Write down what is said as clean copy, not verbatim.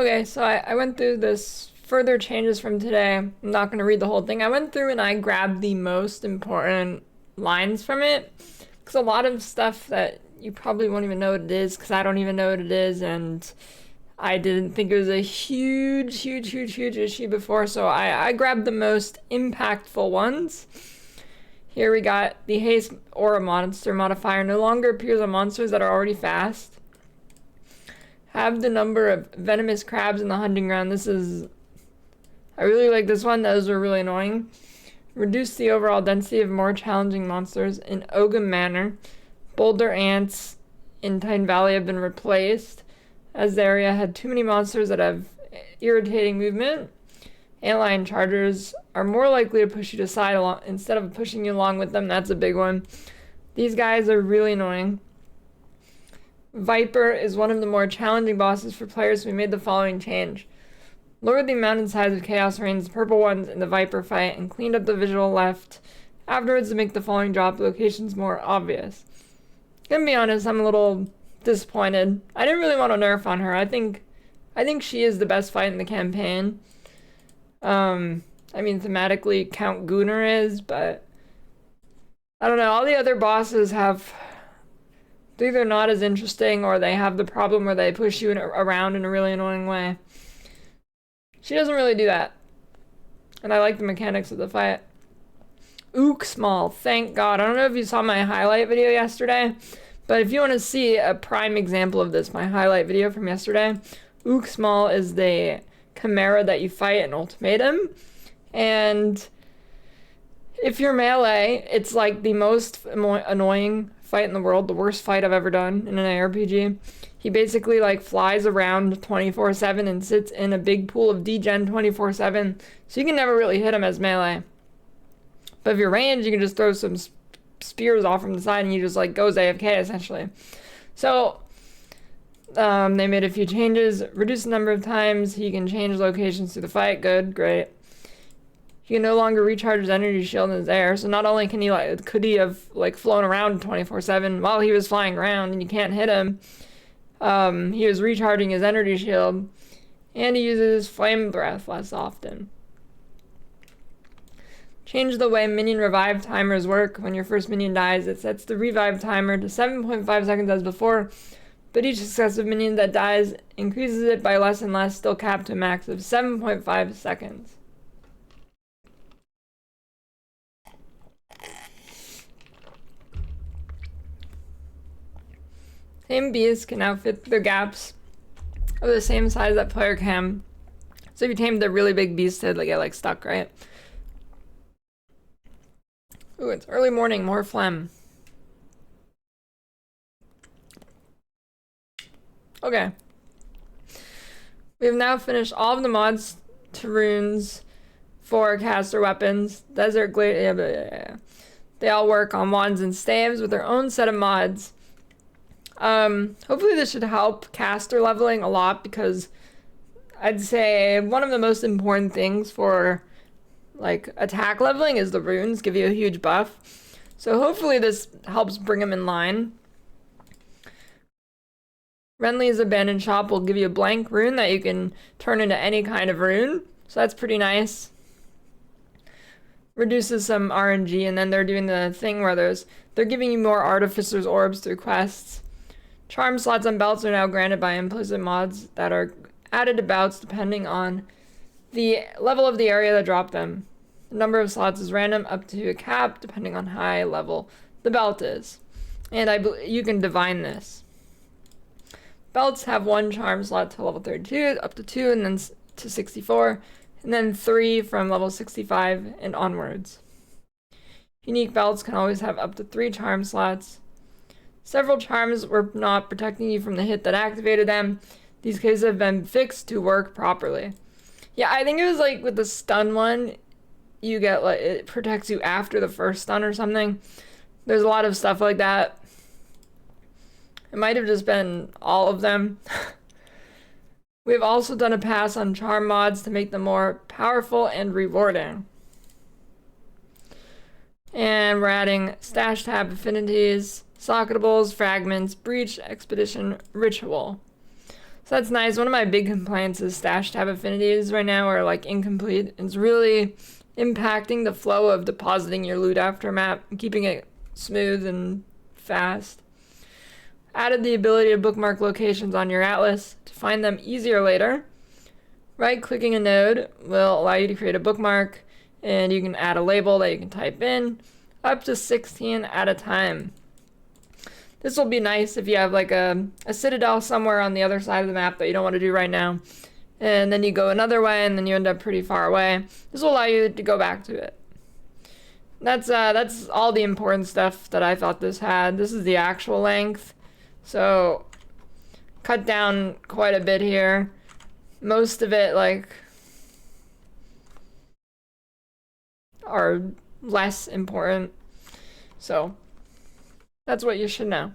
Okay, so I went through this further changes from today. I'm not going to read the whole thing. I went through and I grabbed the most important lines from it. Because a lot of stuff that you probably won't even know what it is, because I don't even know what it is, and I didn't think it was a huge issue before, so I grabbed the most impactful ones. Here we got the haste aura monster modifier no longer appears on monsters that are already fast. Have the number of venomous crabs in the hunting ground. I really like this one. Those were really annoying. Reduce the overall density of more challenging monsters in Ogum Manor. Boulder ants in Titan Valley have been replaced, as the area had too many monsters that have irritating movement. Antlion chargers are more likely to push you to side instead of pushing you along with them. That's a big one. These guys are really annoying. Viper is one of the more challenging bosses for players, so we made the following change. Lowered the amount and size of Chaos Rain's purple ones in the Viper fight and cleaned up the visual left afterwards to make the following drop locations more obvious. Gonna be honest, I'm a little disappointed. I didn't really want to nerf on her. I think she is the best fight in the campaign. I mean, thematically, Count Gunnar is, but I don't know. All the other bosses have... they're either not as interesting or they have the problem where they push you around in a really annoying way. She doesn't really do that. And I like the mechanics of the fight. Ook small, thank God. I don't know if you saw my highlight video yesterday, but if you want to see a prime example of this, my highlight video from yesterday, Ook small is the chimera that you fight in Ultimatum. And if you're melee, it's like the most annoying fight in the world, the worst fight I've ever done in an ARPG. He basically like flies around 24/7 and sits in a big pool of degen 24/7, so you can never really hit him as melee. But if you're ranged, you can just throw some spears off from the side and you just like goes AFK essentially. So they made a few changes, reduce the number of times he can change locations through the fight. Good, great. He can no longer recharge his energy shield in his air, so not only can he could he have like flown around 24/7 while he was flying around and you can't hit him, he was recharging his energy shield, and he uses flame breath less often. Change the way minion revive timers work. When your first minion dies, it sets the revive timer to 7.5 seconds as before, but each successive minion that dies increases it by less and less, still capped to a max of 7.5 seconds. Tame beasts can now fit the gaps of the same size that player can. So if you tame the really big beast, they get like stuck, right? Ooh, it's early morning, more phlegm. Okay. We have now finished all of the mods to runes for caster weapons. Desert Glade, yeah. They all work on wands and staves with their own set of mods. Hopefully this should help caster leveling a lot, because I'd say one of the most important things for like attack leveling is the runes give you a huge buff. So hopefully this helps bring them in line. Renly's abandoned shop will give you a blank rune that you can turn into any kind of rune. So that's pretty nice. Reduces some RNG, and then they're doing the thing where they're giving you more Artificer's Orbs through quests. Charm slots on belts are now granted by implicit mods that are added to belts depending on the level of the area that dropped them. The number of slots is random up to a cap depending on how high level the belt is. And you can divine this. Belts have 1 charm slot to level 32, up to 2, and then to 64, and then 3 from level 65 and onwards. Unique belts can always have up to 3 charm slots. Several charms were not protecting you from the hit that activated them. These cases have been fixed to work properly. Yeah, I think it was like with the stun one, you get like it protects you after the first stun or something. There's a lot of stuff like that. It might have just been all of them. We've also done a pass on charm mods to make them more powerful and rewarding. And we're adding stash tab affinities, socketables, fragments, breach, expedition, ritual. So So that's nice. One of my big complaints is stash tab affinities right now are like incomplete. It's really impacting the flow of depositing your loot after a map and keeping it smooth and fast. Added the ability to bookmark locations on your atlas to find them easier later. Right-clicking a node will allow you to create a bookmark, and you can add a label that you can type in, up to 16 at a time. This will be nice if you have like a citadel somewhere on the other side of the map that you don't want to do right now, and then you go another way and then you end up pretty far away. This will allow you to go back to it. That's all the important stuff that I thought this had. This is the actual length, so cut down quite a bit here. Most of it like are less important, so that's what you should know.